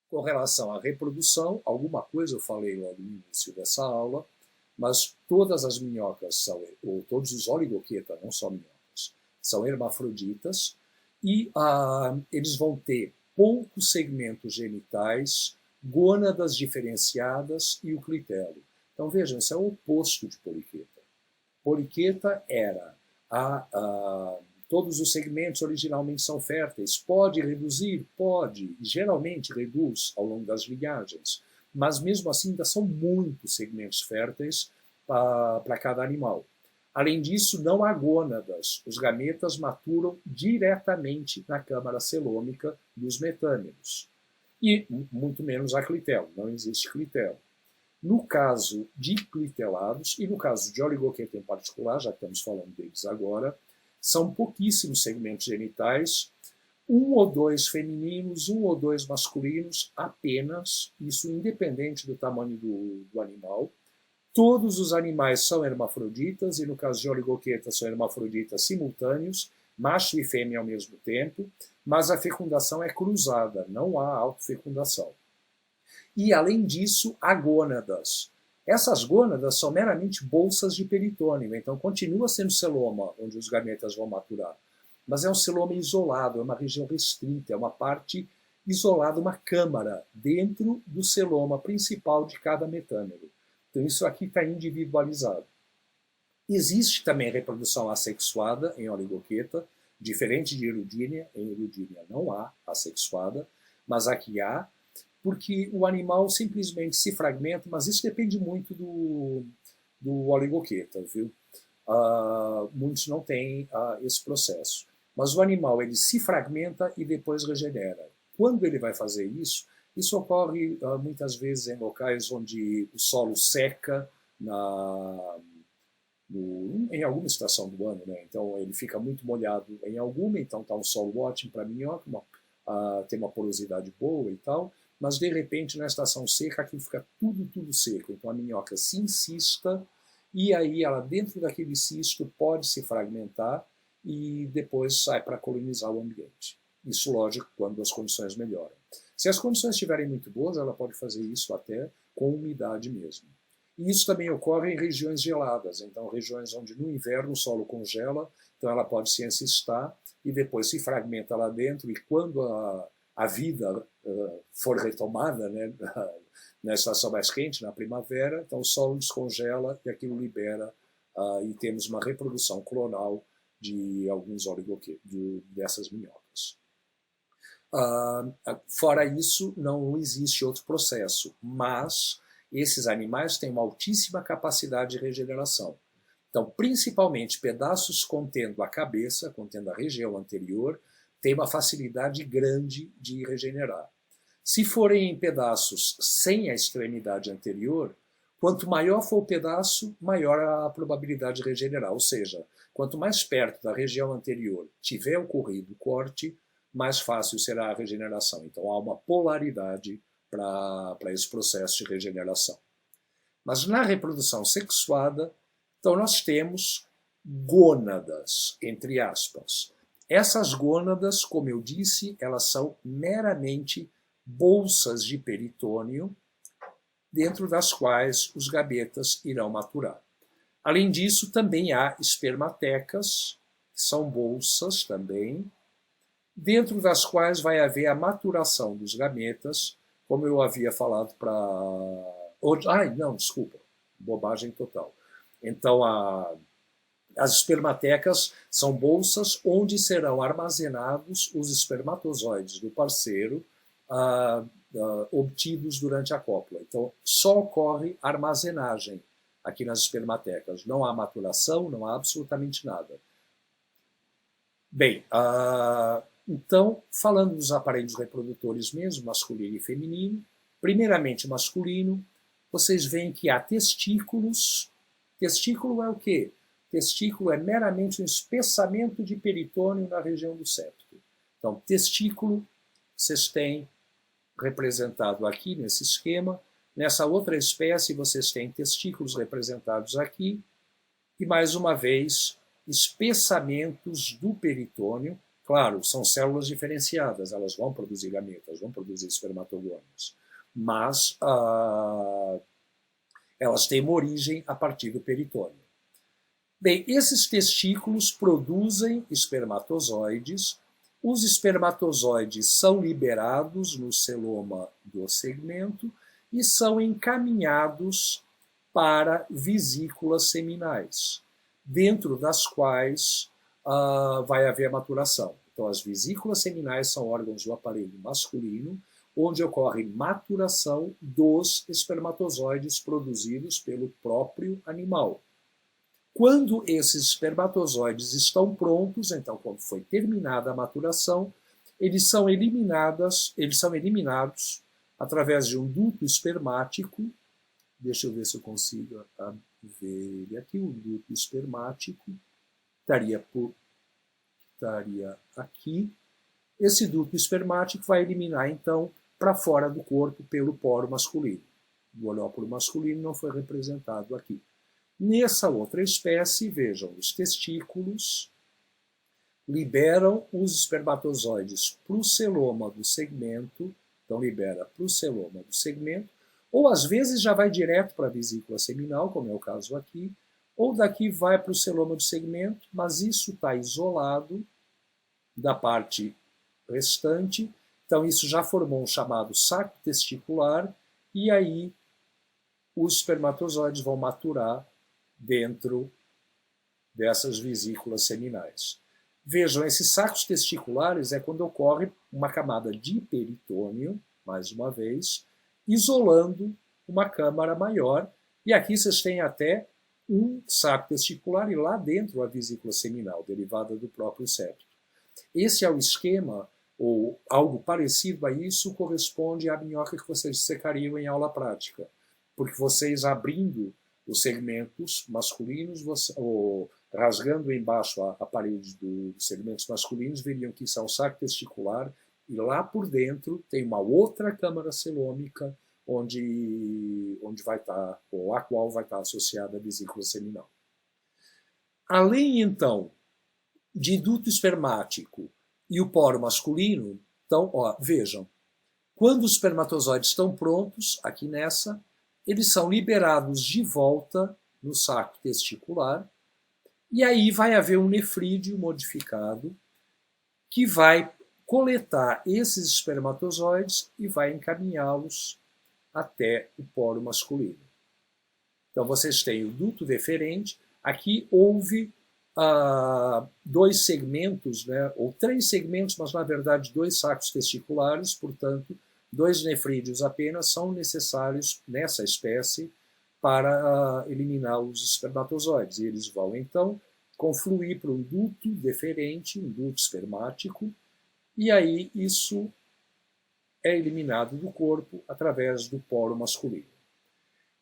Com relação à reprodução, alguma coisa eu falei logo no início dessa aula, mas todas as minhocas são, ou todos os oligoqueta, não só minhocas, são hermafroditas e eles vão ter poucos segmentos genitais, gônadas diferenciadas e o clitelo. Então vejam, isso é o oposto de poliqueta. Poliqueta era todos os segmentos originalmente são férteis. Pode reduzir? Pode. Geralmente reduz ao longo das ligagens. Mas mesmo assim ainda são muitos segmentos férteis para cada animal. Além disso, não há gônadas. Os gametas maturam diretamente na câmara celômica dos metâmeros. E muito menos a clitelo. Não existe clitelo. No caso de clitelados, e no caso de oligoqueta em particular, já que estamos falando deles agora, são pouquíssimos segmentos genitais, 1 ou 2 femininos, 1 ou 2 masculinos apenas, isso independente do tamanho do animal. Todos os animais são hermafroditas, e no caso de oligoqueta são hermafroditas simultâneos, macho e fêmea ao mesmo tempo, mas a fecundação é cruzada, não há autofecundação. E, além disso, há gônadas. Essas gônadas são meramente bolsas de peritônio, então continua sendo celoma, onde os gametas vão maturar. Mas é um celoma isolado, é uma região restrita, é uma parte isolada, uma câmara, dentro do celoma principal de cada metâmero. Então isso aqui está individualizado. Existe também reprodução assexuada em oligoqueta, diferente de Erudínia. Em Erudínia não há assexuada, mas aqui há, porque o animal simplesmente se fragmenta, mas isso depende muito do oligoqueta, viu? Muitos não têm esse processo. Mas o animal ele se fragmenta e depois regenera. Quando ele vai fazer isso, isso ocorre muitas vezes em locais onde o solo seca em alguma estação do ano, né? Então ele fica muito molhado em alguma, então está um solo ótimo para minhoca, tem uma porosidade boa e tal, mas de repente na estação seca aqui fica tudo seco, então a minhoca se incista e aí ela dentro daquele cisto pode se fragmentar e depois sai para colonizar o ambiente. Isso, lógico, quando as condições melhoram. Se as condições estiverem muito boas, ela pode fazer isso até com umidade mesmo. E isso também ocorre em regiões geladas, então regiões onde no inverno o solo congela, então ela pode se encistar e depois se fragmenta lá dentro, e quando a vida for retomada, né, na estação mais quente, na primavera, então o solo descongela e aquilo libera e temos uma reprodução clonal de alguns oligoquetos, dessas minhocas. Fora isso, não existe outro processo, mas esses animais têm uma altíssima capacidade de regeneração. Então, principalmente pedaços contendo a cabeça, contendo a região anterior, tem uma facilidade grande de regenerar. Se forem em pedaços sem a extremidade anterior, quanto maior for o pedaço, maior a probabilidade de regenerar. Ou seja, quanto mais perto da região anterior tiver ocorrido o corte, mais fácil será a regeneração. Então há uma polaridade para esse processo de regeneração. Mas na reprodução sexuada, então nós temos gônadas, entre aspas. Essas gônadas, como eu disse, elas são meramente bolsas de peritônio, dentro das quais os gametas irão maturar. Além disso, também há espermatecas, que são bolsas também, dentro das quais vai haver a maturação dos gametas, como eu havia falado para... não, desculpa, bobagem total. Então, as espermatecas são bolsas onde serão armazenados os espermatozoides do parceiro obtidos durante a cópula. Então, só ocorre armazenagem aqui nas espermatecas. Não há maturação, não há absolutamente nada. Bem, então, falando dos aparelhos reprodutores mesmo, masculino e feminino, primeiramente masculino, vocês veem que há testículos. Testículo é o quê? Testículo é meramente um espessamento de peritônio na região do septo. Então, testículo, vocês têm representado aqui nesse esquema. Nessa outra espécie, vocês têm testículos representados aqui. E, mais uma vez, espessamentos do peritônio. Claro, são células diferenciadas, elas vão produzir gametas, vão produzir espermatogônios, mas elas têm uma origem a partir do peritônio. Bem, esses testículos produzem espermatozoides. Os espermatozoides são liberados no celoma do segmento e são encaminhados para vesículas seminais, dentro das quais vai haver maturação. Então, as vesículas seminais são órgãos do aparelho masculino, onde ocorre maturação dos espermatozoides produzidos pelo próprio animal. Quando esses espermatozoides estão prontos, então quando foi terminada a maturação, eles são eliminados através de um duto espermático. Deixa eu ver se eu consigo ver ele aqui. O duto espermático estaria aqui. Esse duto espermático vai eliminar, então, para fora do corpo pelo poro masculino. O olóculo masculino não foi representado aqui. Nessa outra espécie, vejam, os testículos liberam os espermatozoides para o celoma do segmento, então libera para o celoma do segmento, ou às vezes já vai direto para a vesícula seminal, como é o caso aqui, ou daqui vai para o celoma do segmento, mas isso está isolado da parte restante, então isso já formou um chamado saco testicular, e aí os espermatozoides vão maturar dentro dessas vesículas seminais. Vejam, esses sacos testiculares é quando ocorre uma camada de peritônio, mais uma vez, isolando uma câmara maior, e aqui vocês têm até um saco testicular e lá dentro a vesícula seminal, derivada do próprio septo. Esse é o esquema, ou algo parecido a isso, corresponde à minhoca que vocês secariam em aula prática, porque vocês abrindo os segmentos masculinos, ou rasgando embaixo a parede dos segmentos masculinos, veriam que isso é um saco testicular, e lá por dentro tem uma outra câmara celômica, onde vai estar, ou a qual vai estar associada a vesícula seminal. Além, então, de duto espermático e o poro masculino, então, vejam, quando os espermatozoides estão prontos, aqui nessa, eles são liberados de volta no saco testicular, e aí vai haver um nefrídeo modificado que vai coletar esses espermatozoides e vai encaminhá-los até o poro masculino. Então vocês têm o duto deferente, aqui houve dois segmentos, né, ou três segmentos, mas na verdade dois sacos testiculares, portanto, dois nefrídeos apenas são necessários nessa espécie para eliminar os espermatozoides. E eles vão, então, confluir para um duto deferente, um duto espermático, e aí isso é eliminado do corpo através do poro masculino.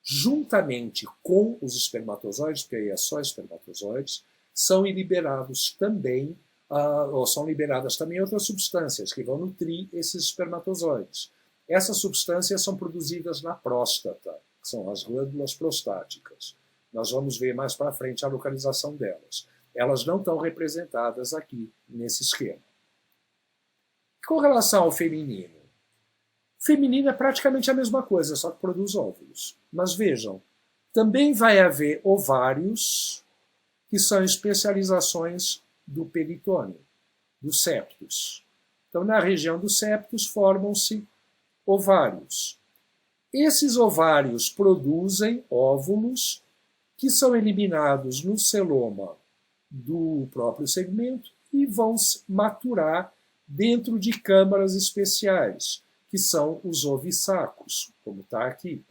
Juntamente com os espermatozoides, porque aí é só espermatozoides, são liberados também, ou são liberadas também outras substâncias que vão nutrir esses espermatozoides. Essas substâncias são produzidas na próstata, que são as glândulas prostáticas. Nós vamos ver mais para frente a localização delas. Elas não estão representadas aqui nesse esquema. Com relação ao feminino, feminino é praticamente a mesma coisa, só que produz óvulos. Mas vejam, também vai haver ovários, que são especializações do peritônio, dos septos. Então, na região dos septos formam-se ovários. Esses ovários produzem óvulos que são eliminados no celoma do próprio segmento e vão maturar dentro de câmaras especiais, que são os ovissacos, como está aqui.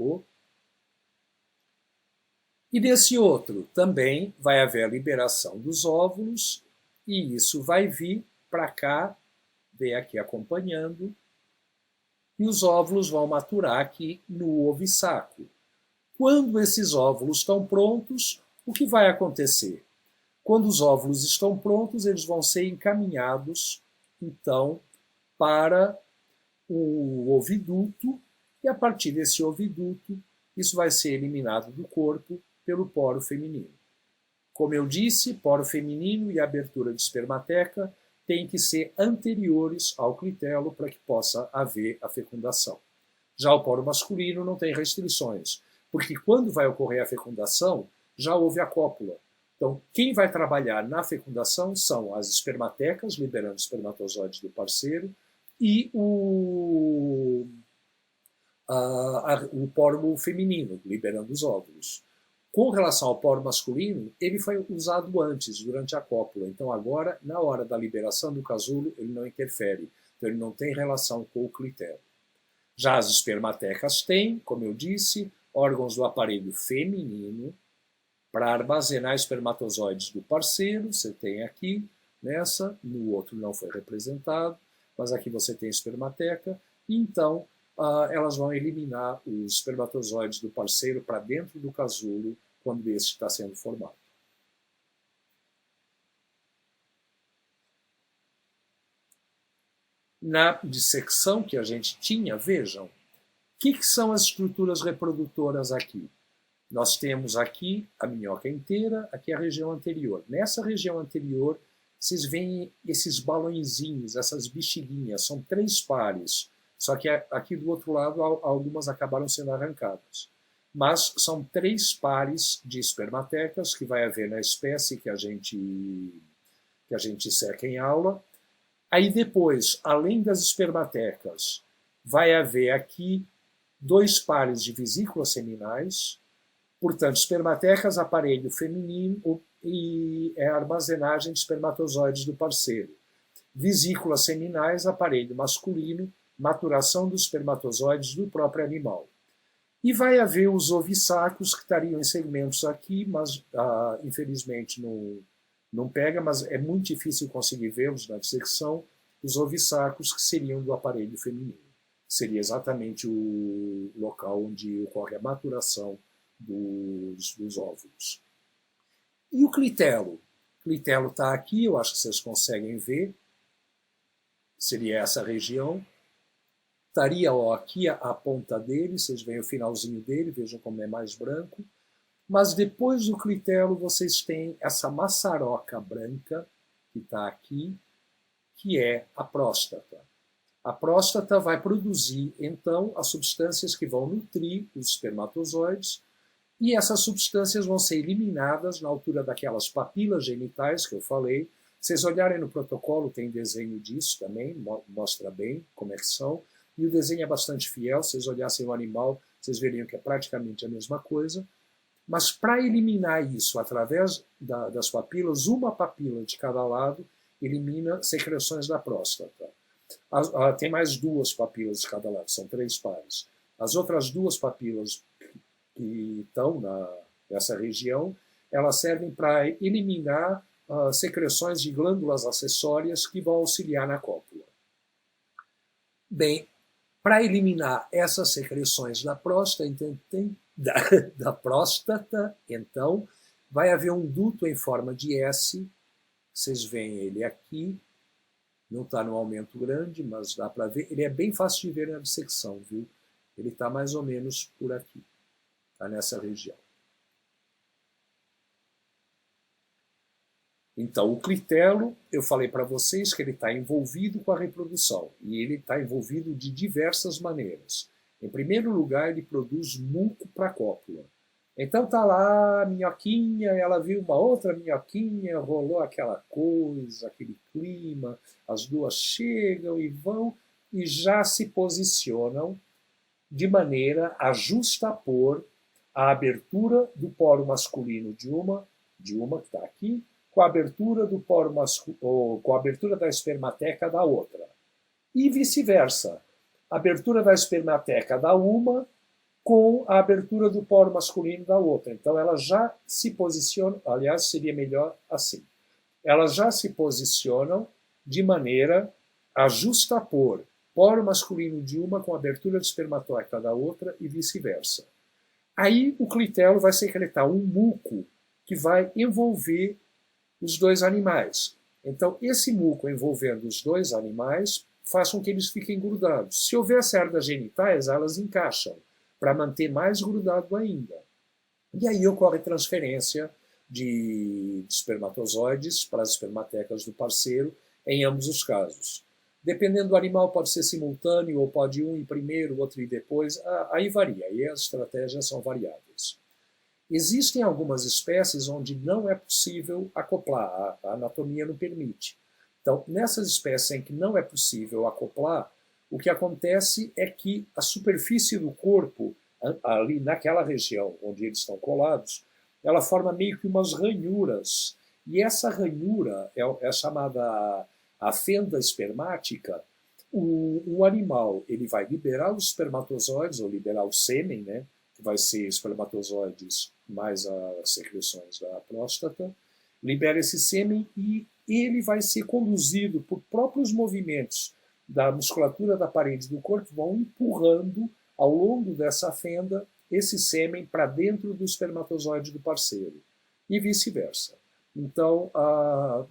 E desse outro também vai haver a liberação dos óvulos, e isso vai vir para cá, vem aqui acompanhando, e os óvulos vão maturar aqui no ovissaco. Quando esses óvulos estão prontos, o que vai acontecer? Quando os óvulos estão prontos, eles vão ser encaminhados, então, para o oviduto, e a partir desse oviduto, isso vai ser eliminado do corpo pelo poro feminino. Como eu disse, poro feminino e abertura de espermateca têm que ser anteriores ao clitelo para que possa haver a fecundação. Já o poro masculino não tem restrições, porque quando vai ocorrer a fecundação, já houve a cópula. Então, quem vai trabalhar na fecundação são as espermatecas, liberando espermatozoides do parceiro, e o poro feminino, liberando os óvulos. Com relação ao poro masculino, ele foi usado antes, durante a cópula. Então, agora, na hora da liberação do casulo, ele não interfere. Então, ele não tem relação com o clitelo. Já as espermatecas têm, como eu disse, órgãos do aparelho feminino para armazenar espermatozoides do parceiro. Você tem aqui, nessa, no outro não foi representado, mas aqui você tem espermateca. E então, elas vão eliminar os espermatozoides do parceiro para dentro do casulo quando este está sendo formado. Na dissecção que a gente tinha, vejam, o que são as estruturas reprodutoras aqui? Nós temos aqui a minhoca inteira, aqui a região anterior. Nessa região anterior, vocês veem esses balõezinhos, essas bexiguinhas, são 3 pares. Só que aqui do outro lado, algumas acabaram sendo arrancadas. Mas são 3 pares de espermatecas que vai haver na espécie que a gente seca em aula. Aí depois, além das espermatecas, vai haver aqui 2 pares de vesículas seminais. Portanto, espermatecas, aparelho feminino e é a armazenagem de espermatozoides do parceiro. Vesículas seminais, aparelho masculino, maturação dos espermatozoides do próprio animal. E vai haver os ovissacos, que estariam em segmentos aqui, mas infelizmente não pega, mas é muito difícil conseguir vê-los na dissecção, os ovissacos que seriam do aparelho feminino. Seria exatamente o local onde ocorre a maturação dos óvulos. E o clitelo? O clitelo está aqui, eu acho que vocês conseguem ver. Seria essa região. Estaria aqui a ponta dele, vocês veem o finalzinho dele, vejam como é mais branco. Mas depois do clitelo vocês têm essa maçaroca branca, que está aqui, que é a próstata. A próstata vai produzir, então, as substâncias que vão nutrir os espermatozoides, e essas substâncias vão ser eliminadas na altura daquelas papilas genitais que eu falei. Se vocês olharem no protocolo, tem desenho disso também, mostra bem como é que são. E o desenho é bastante fiel, se vocês olhassem o animal, vocês veriam que é praticamente a mesma coisa. Mas para eliminar isso através das papilas, uma papila de cada lado elimina secreções da próstata. Tem mais 2 papilas de cada lado, são 3 pares. As outras 2 papilas que estão nessa região, elas servem para eliminar secreções de glândulas acessórias que vão auxiliar na cópula. Bem, para eliminar essas secreções da próstata, então, vai haver um duto em forma de S. Vocês veem ele aqui. Não está num aumento grande, mas dá para ver. Ele é bem fácil de ver na dissecção, viu? Ele está mais ou menos por aqui. Está nessa região. Então, o clitelo, eu falei para vocês que ele está envolvido com a reprodução. E ele está envolvido de diversas maneiras. Em primeiro lugar, ele produz muco para a cópula. Então está lá a minhoquinha, ela viu uma outra minhoquinha, rolou aquela coisa, aquele clima, as duas chegam e vão e já se posicionam de maneira a justapor a abertura do poro masculino de uma que está aqui, com a abertura do poro masculino, com a abertura da espermateca da outra. E vice-versa. A abertura da espermateca da uma com a abertura do poro masculino da outra. Então, elas já se posicionam, aliás, seria melhor assim. Elas já se posicionam de maneira a justapor poro masculino de uma com a abertura de espermateca da outra e vice-versa. Aí, o clitelo vai secretar um muco que vai envolver os 2 animais. Então, esse muco envolvendo os 2 animais faz com que eles fiquem grudados. Se houver cerdas genitais, elas encaixam para manter mais grudado ainda. E aí ocorre transferência de espermatozoides para as espermatecas do parceiro, em ambos os casos. Dependendo do animal, pode ser simultâneo, ou pode um ir primeiro, outro ir depois, aí varia, aí as estratégias são variáveis. Existem algumas espécies onde não é possível acoplar, a anatomia não permite. Então, nessas espécies em que não é possível acoplar, o que acontece é que a superfície do corpo, ali naquela região onde eles estão colados, ela forma meio que umas ranhuras. E essa ranhura é chamada a fenda espermática. O animal ele vai liberar os espermatozoides, ou liberar o sêmen, né, que vai ser espermatozoides mais as secreções da próstata, libera esse sêmen e ele vai ser conduzido por próprios movimentos da musculatura da parede do corpo, vão empurrando ao longo dessa fenda esse sêmen para dentro do espermatozoide do parceiro e vice-versa. Então,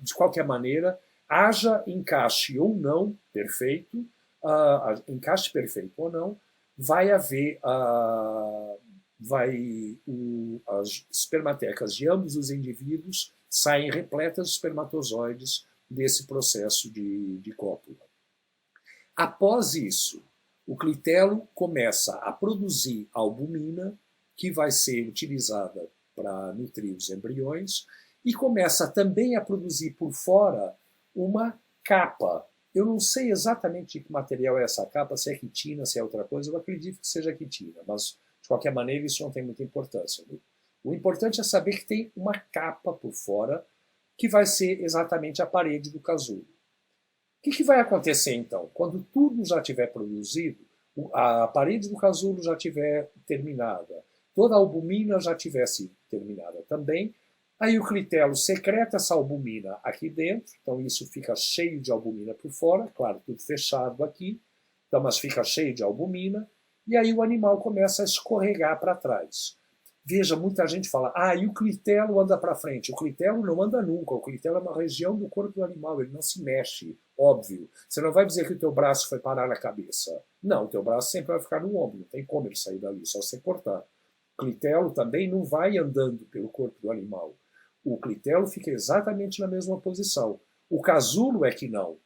de qualquer maneira, haja encaixe ou não perfeito, encaixe perfeito ou não, vai haver as espermatecas de ambos os indivíduos saem repletas de espermatozoides desse processo de cópula. Após isso, o clitelo começa a produzir albumina, que vai ser utilizada para nutrir os embriões, e começa também a produzir por fora uma capa. Eu não sei exatamente de que material é essa capa, se é quitina, se é outra coisa, eu acredito que seja quitina, mas de qualquer maneira isso não tem muita importância. O importante é saber que tem uma capa por fora, que vai ser exatamente a parede do casulo. O que vai acontecer então? Quando tudo já tiver produzido, a parede do casulo já tiver terminada, toda a albumina já tivesse terminada também, aí o clitelo secreta essa albumina aqui dentro, então isso fica cheio de albumina por fora, claro, tudo fechado aqui, então, mas fica cheio de albumina, e aí o animal começa a escorregar para trás. Veja, muita gente fala, e o clitelo anda para frente. O clitelo não anda nunca, o clitelo é uma região do corpo do animal, ele não se mexe, óbvio. Você não vai dizer que o teu braço foi parar na cabeça. Não, o teu braço sempre vai ficar no ombro, não tem como ele sair dali, só você cortar. O clitelo também não vai andando pelo corpo do animal. O clitelo fica exatamente na mesma posição. O casulo é que não.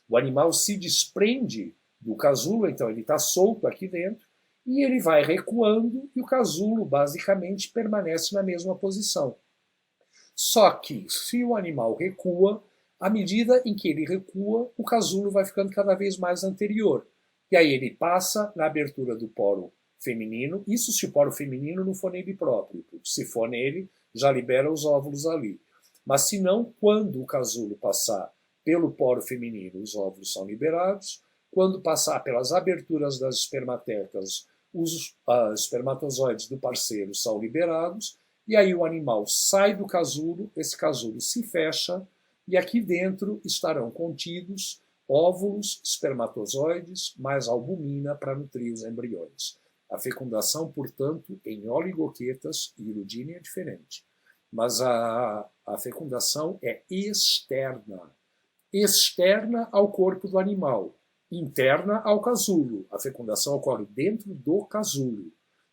O animal se desprende do casulo, então ele está solto aqui dentro, e ele vai recuando e o casulo basicamente permanece na mesma posição. Só que se o animal recua, à medida em que ele recua, o casulo vai ficando cada vez mais anterior. E aí ele passa na abertura do poro feminino, isso se o poro feminino não for nele próprio, porque se for nele, já libera os óvulos ali. Mas se não, quando o casulo passar pelo poro feminino, os óvulos são liberados. Quando passar pelas aberturas das espermatecas, os espermatozoides do parceiro são liberados, e aí o animal sai do casulo, esse casulo se fecha, e aqui dentro estarão contidos óvulos, espermatozoides, mais albumina para nutrir os embriões. A fecundação, portanto, em oligoquetas e Iludini é diferente. Mas a fecundação é externa. Externa ao corpo do animal. Interna ao casulo. A fecundação ocorre dentro do casulo.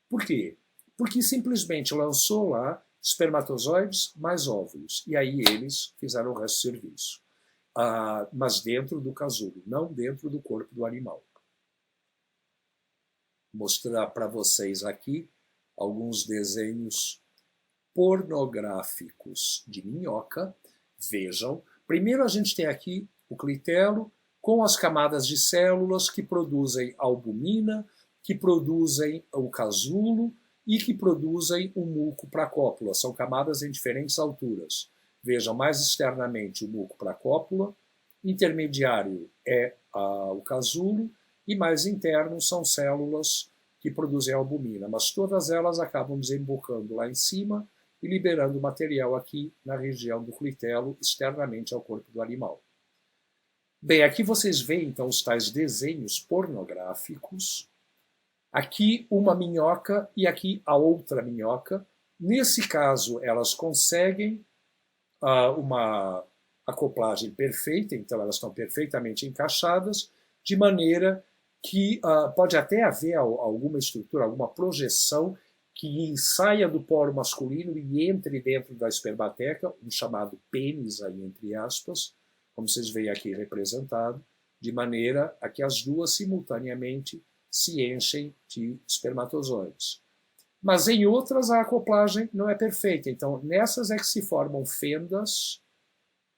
Por quê? Porque simplesmente lançou lá espermatozoides mais óvulos. E aí eles fizeram o resto do serviço. Mas dentro do casulo, não dentro do corpo do animal. Vou mostrar para vocês aqui alguns desenhos pornográficos de minhoca. Vejam. Primeiro a gente tem aqui o clitelo, com as camadas de células que produzem albumina, que produzem o casulo e que produzem o muco para a cópula. São camadas em diferentes alturas. Vejam, mais externamente o muco para a cópula, intermediário é o casulo e mais interno são células que produzem albumina. Mas todas elas acabam desembocando lá em cima e liberando material aqui na região do clitelo, externamente ao corpo do animal. Bem, aqui vocês veem, então, os tais desenhos pornográficos. Aqui uma minhoca e aqui a outra minhoca. Nesse caso, elas conseguem uma acoplagem perfeita, então elas estão perfeitamente encaixadas, de maneira que pode até haver alguma estrutura, alguma projeção que saia do poro masculino e entre dentro da espermateca, um chamado pênis, aí, entre aspas, como vocês veem aqui representado, de maneira a que as duas simultaneamente se enchem de espermatozoides. Mas em outras a acoplagem não é perfeita, então nessas é que se formam fendas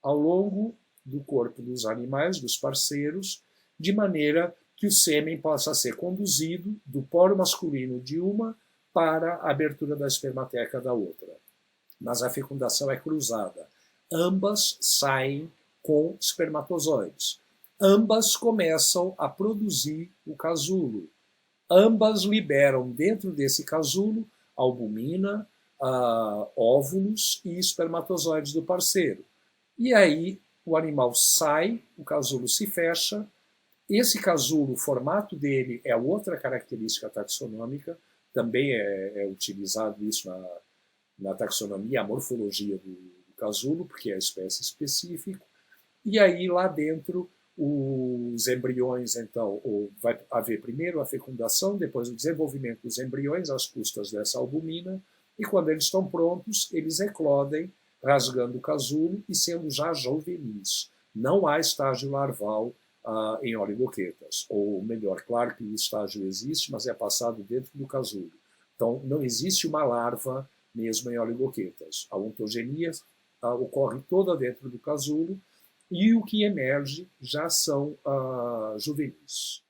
ao longo do corpo dos animais, dos parceiros, de maneira que o sêmen possa ser conduzido do poro masculino de uma para a abertura da espermateca da outra. Mas a fecundação é cruzada. Ambas saem com espermatozoides. Ambas começam a produzir o casulo. Ambas liberam dentro desse casulo albumina, óvulos e espermatozoides do parceiro. E aí o animal sai, o casulo se fecha. Esse casulo, o formato dele é outra característica taxonômica, também é utilizado isso na taxonomia, a morfologia do casulo, porque é a espécie específica. E aí lá dentro os embriões, então, vai haver primeiro a fecundação, depois o desenvolvimento dos embriões às custas dessa albumina, e quando eles estão prontos, eles eclodem, rasgando o casulo e sendo já juvenis. Não há estágio larval em oligoquetas. Ou melhor, claro que o estágio existe, mas é passado dentro do casulo. Então, não existe uma larva mesmo em oligoquetas. A ontogenia ocorre toda dentro do casulo e o que emerge já são juvenis.